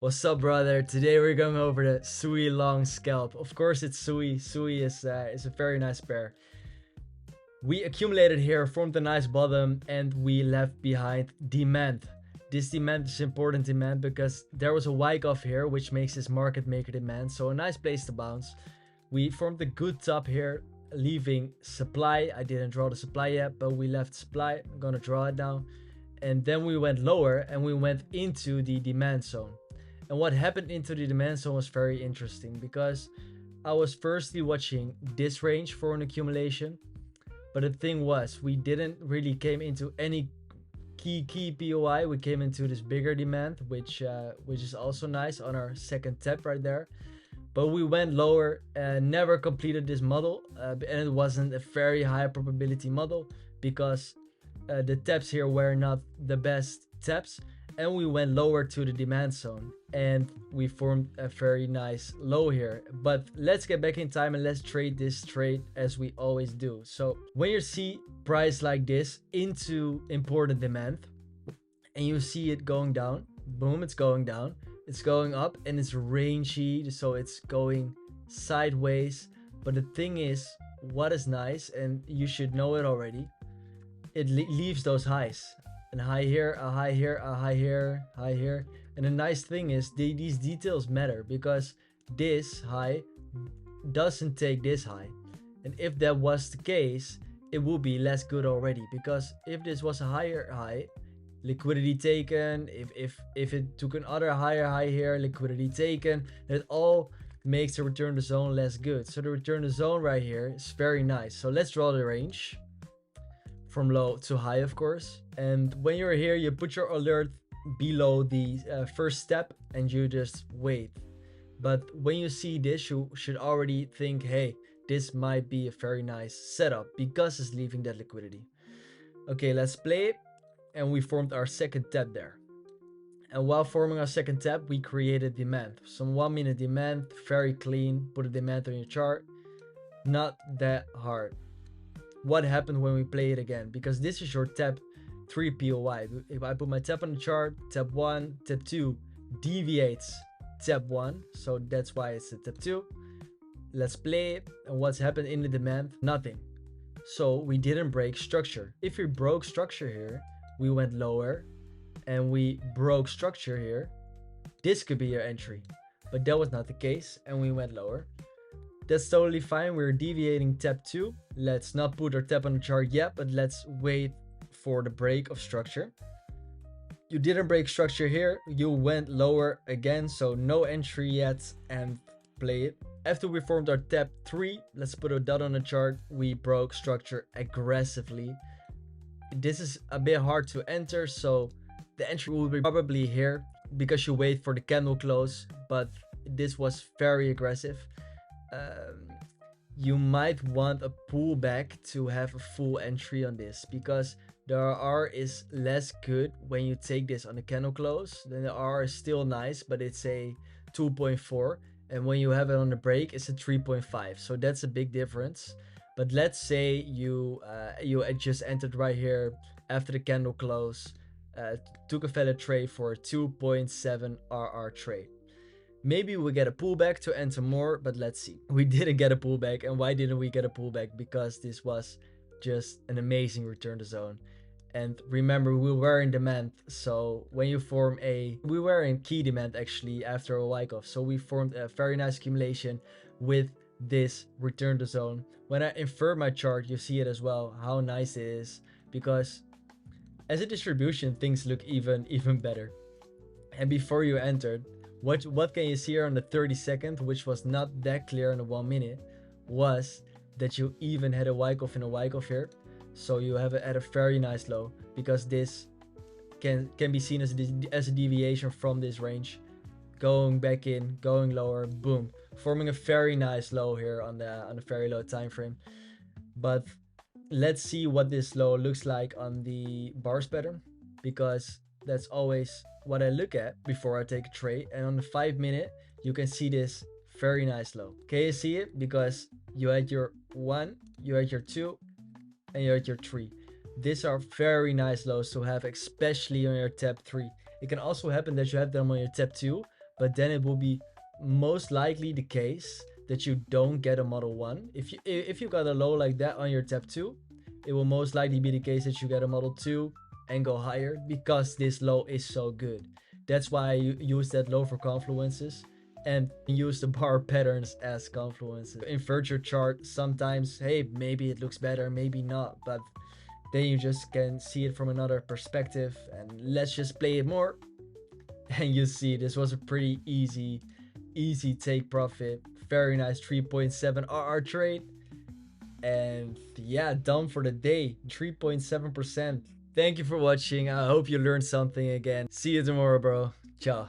What's up, brother? Today we're going over the SUI long scalp. Of course, it's SUI. SUI is a very nice pair. We accumulated here, formed a nice bottom, and we left behind demand. This demand is important demand because there was a wyke off here, which makes this market maker demand. So a nice place to bounce. We formed a good top here, leaving supply. I didn't draw the supply yet, but we left supply. I'm gonna draw it now. And then we went lower and we went into the demand zone. And what happened into the demand zone was very interesting because I was firstly watching this range for an accumulation, but the thing was we didn't really came into any key POI. We came into this bigger demand, which is also nice on our second tap right there. But we went lower and never completed this model, and it wasn't a very high probability model because the taps here were not the best taps, and we went lower to the demand zone and we formed a very nice low here. But let's get back in time and let's trade this trade as we always do. So when you see price like this into important demand and you see it going down, boom, it's going down, it's going up, and it's rangy, so it's going sideways. But the thing is, what is nice, and you should know it already, it leaves those highs. And high here, a high here, a high here, high here. And the nice thing is these details matter because this high doesn't take this high. And if that was the case, it would be less good already, because if this was a higher high, liquidity taken. If it took another higher high here, liquidity taken. It all makes the return to zone less good. So the return to zone right here is very nice. So let's draw the range from low to high, of course. And when you're here, you put your alert below the first step and you just wait. But when you see this, you should already think, hey, this might be a very nice setup because it's leaving that liquidity. Okay, let's play it. And we formed our second tap there. And while forming our second tap, we created demand. Some 1 minute demand, very clean. Put a demand on your chart. Not that hard. What happened when we play it again? Because this is your tap 3 POI. If I put my tap on the chart, tap 1, tap 2 deviates tap 1. So that's why it's a tap 2. Let's play it. And what's happened in the demand? Nothing. So we didn't break structure. If we broke structure here, we went lower and we broke structure here, this could be your entry. But that was not the case and we went lower. That's totally fine. We're deviating tap 2. Let's not put our tap on the chart yet, but let's wait for the break of structure. You didn't break structure here. You went lower again, so no entry yet, and play it. After we formed our tap 3, let's put a dot on the chart. We broke structure aggressively. This is a bit hard to enter, so the entry will be probably here because you wait for the candle close, but this was very aggressive. You might want a pullback to have a full entry on this because the R is less good when you take this on the candle close. Then the R is still nice, but it's a 2.4, and when you have it on the break, it's a 3.5. So that's a big difference. But let's say you just entered right here after the candle close, took a valid trade for a 2.7 RR trade. Maybe we get a pullback to enter more, but let's see. We didn't get a pullback. And why didn't we get a pullback? Because this was just an amazing return to zone. And remember, we were in demand. So when you form we were in key demand actually after a wyke off. So we formed a very nice accumulation with this return to zone. When I invert my chart, you see it as well, how nice it is, because as a distribution, things look even better. And before you entered, what can you see here on the 30-second, which was not that clear on the 1 minute, was that you even had a wyke off in a wyke off here. So you have it at a very nice low, because this can be seen as a deviation from this range, going back in, going lower, boom, forming a very nice low here on the very low time frame. But let's see what this low looks like on the bars pattern, because that's always what I look at before I take a trade. And on the 5 minute, you can see this very nice low. Can you see it? Because you had your 1, you had your 2, and you had your 3. These are very nice lows to have, especially on your tap 3. It can also happen that you have them on your tap 2, but then it will be most likely the case that you don't get a model 1. If you got a low like that on your tab 2, it will most likely be the case that you get a model 2 and go higher, because this low is so good. That's why I use that low for confluences and use the bar patterns as confluences. Invert your chart sometimes. Hey, maybe it looks better, maybe not, but then you just can see it from another perspective. And let's just play it more. And you see, this was a pretty easy take profit. Very nice 3.7 RR trade. And yeah, done for the day. 3.7%. Thank you for watching. I hope you learned something again. See you tomorrow, bro. Ciao.